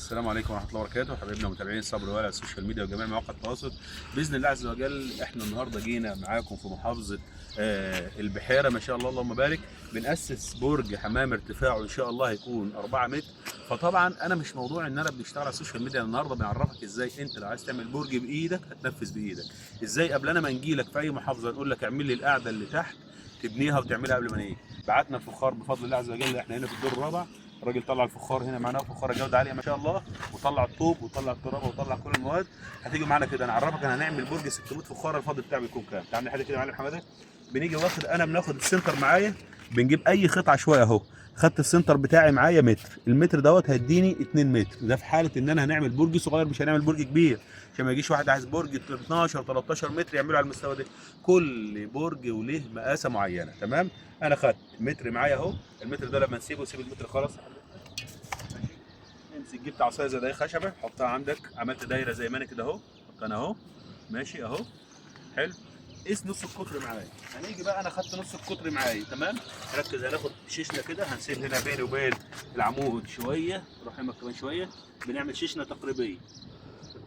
السلام عليكم ورحمه الله وبركاته، حبايبنا متابعين صبر ولا على السوشيال ميديا وجميع مواقع التواصل. باذن الله عز وجل احنا النهارده جينا معاكم في محافظه البحيره، ما شاء الله اللهم بارك. بنأسس برج حمام ارتفاعه ان شاء الله هيكون 4 متر. فطبعا انا مش موضوع ان انا بنشتغل على السوشيال ميديا، النهارده بنعرفك ازاي انت لو عايز تعمل برج بايدك هتنفذ بايدك. ازاي قبل ما نجي لك في اي محافظه نقول لك اعمل لي القاعده اللي تحت تبنيها وتعملها قبل ما نيجي. بعتنا الفخار بفضل الله عز وجل، احنا هنا في الدور الرابع. الراجل طلع الفخار هنا معانا، فخار جوده عاليه ما شاء الله، وطلع الطوب وطلع الترابه وطلع كل المواد. هتيجي معانا كده نعرفك انا هنعمل برج 600 فخار، الفاضي بتاعه بيكون كام. تعمل حاجه كده يا معلم حماده. بنيجي بناخد السنتر معايا، بنجيب اي قطعه عشوائيه اهو. خدت السنتر بتاعي معايا متر، المتر دوت هيديني 2 متر. ده في حاله ان انا هنعمل برج صغير، مش هنعمل برج كبير، عشان ما يجيش واحد عايز برج 12 13 متر يعمله على المستوى ده. كل برج وله مقاسه معينه، تمام. انا خدت متر معايا اهو. المتر ده لما نسيبه سيب المتر خلاص. امسك، جبت عصايه زي دي خشبه حطها عندك، عملت دايره زي ما انا كده اهو. حط انا اهو ماشي اهو. حلو. قيس نص القطر معايا. هنيجي بقى انا خدت نص القطر معايا، تمام. ركز، هناخد شيشنا كده، هنسيب هنا بيني وبين العمود شويه، روح يمك كمان شويه. بنعمل شيشنا تقريبيه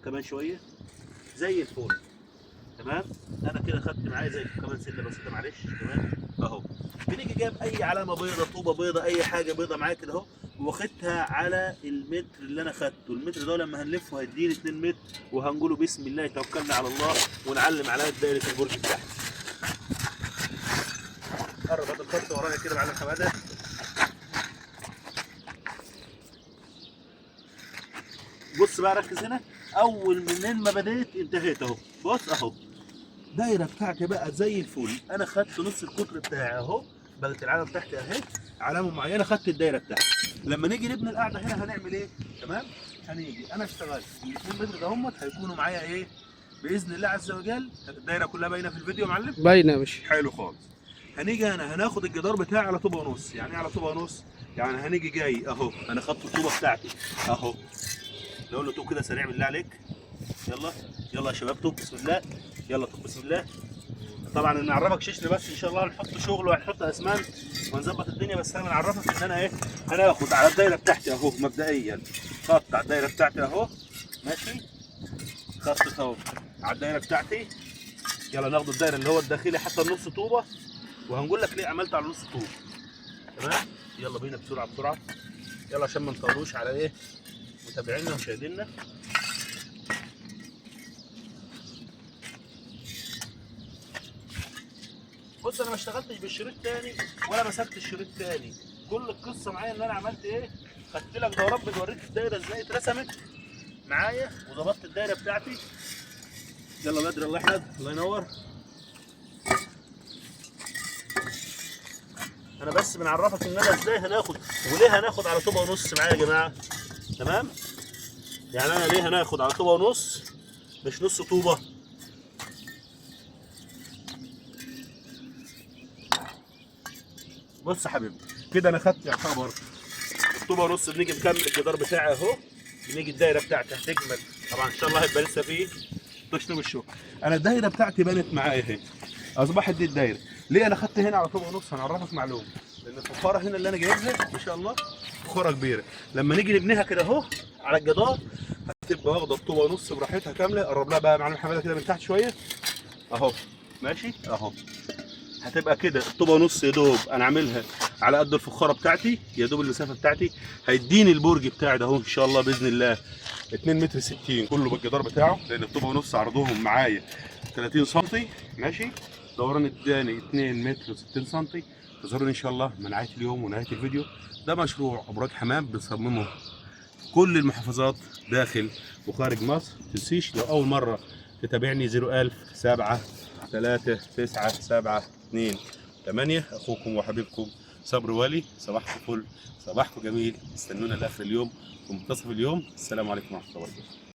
كمان شويه زي الفل، تمام. انا كده خدت معايا زي كمان سله بسيطه معلش، تمام اهو. بنيجي جايب اي علامه بيضه، طوبه بيضه، اي حاجه بيضه معايا كده اهو، واخدها على المتر اللي انا خدته. المتر ده لما هنلفه هيديني 2 متر، وهنقوله بسم الله توكلنا على الله ونعلم على دايره البرج بتاعتي. قرب هات الخط ورايا كده يا معلم حماده. بص بقى، ركز هنا. اول منين ما بديت انتهيت اهو. بص اهو الدايره بتاعتي بقى زي الفل. انا خدت نص القطر بتاعي اهو، بقت العلامه بتاعتي اهي، علامه معينه، خدت الدايره بتاعتي. لما نيجي نبني القاعده هنا هنعمل ايه؟ تمام. هنيجي انا اشتغلت ال 2 متر ده هم هيكونوا معايا ايه؟ باذن الله عز وجل. الدايره كلها باينه في الفيديو يا معلم؟ باينه يا باشا. حلو خالص. هنيجي انا هناخد الجدار بتاعي على طوبه ونص. يعني ايه على طوبه ونص؟ يعني هنيجي جاي اهو، انا خدت الطوبه بتاعتي اهو. نقول له طوب كده سريع بالله عليك. يلا يلا يا شباب، طوب بسم الله. يلا طوب بسم الله. طبعا نعرفك شيشنا بس ان شاء الله، هنحط شغل وهنحط اسمنت ونظبط الدنيا. بس انا بنعرفك ان انا ايه، هناخد على الدايره بتاعتي اهو مبدئيا خط على الدايره بتاعتي اهو ماشي. خط اهو على الدايره بتاعتي. يلا ناخد الدايره اللي هو الداخلي حتى النص طوبه، وهنقول لك ليه عملت على نص طوبه، تمام. يلا بينا بسرعه بسرعه، يلا عشان ما نطولوش على ايه متابعينا ومشاهدينا. بص انا ما اشتغلتش بالشريط تاني ولا مسكت الشريط تاني. كل القصه معايا ان انا عملت ايه، خدت لك دورات بتوريك الدايره ازاي اترسمت معايا، وظبطت الدايره بتاعتي. يلا بدري، الله يحمد، الله ينور. انا بس بنعرفك ان انا ازاي هناخد وليه هناخد على طوبه ونص معايا يا جماعه، تمام. يعني انا ليه هناخد على طوبه ونص مش نص طوبه؟ بص يا حبيبي كده انا خدت يعتبر طوبه ونص. بنيجي نكمل الجدار بتاعي اهو، بنيجي الدايره بتاعتي هتكمل. طبعا ان شاء الله هيبقى لسه فيه تشطيب الشغل. انا الدايره بتاعتي بنت معايا اهي، اصبحت دي الدايره. ليه انا خدت هنا على طوبه ونص؟ هنعرفك معلومه. لان الفخاره هنا اللي انا جايبها ما شاء الله فخاره كبيره، لما نيجي نبنيها كده اهو على الجدار هتبقى واخده الطوبه ونص براحتها كامله. قرب لها بقى يا معلم حماده كده من تحت شويه اهو ماشي اهو. هتبقى كده الطوبه ونص يا دوب انا عاملها على قد الفخاره بتاعتي، يا دوب المسافه بتاعتي هيديني البرج بتاعي ده اهو ان شاء الله باذن الله 2 متر 60 كله بالجدار بتاعه. لان الطوبه ونص عرضهم معايا 30 سم ماشي. دوران اداني 2 متر و60 سم. تظهرون ان شاء الله من نهايه اليوم ونهايه الفيديو. ده مشروع ابراج حمام بنصممه كل المحافظات داخل وخارج مصر. ما تنسيش لو اول مره تتابعني 01000 7 3 9 7 2 8. اخوكم وحبيبكم صبر والي. صباحكم فل، صباحكم جميل. استنونا لاخر اليوم في منتصف اليوم. السلام عليكم ورحمه الله وبركاته.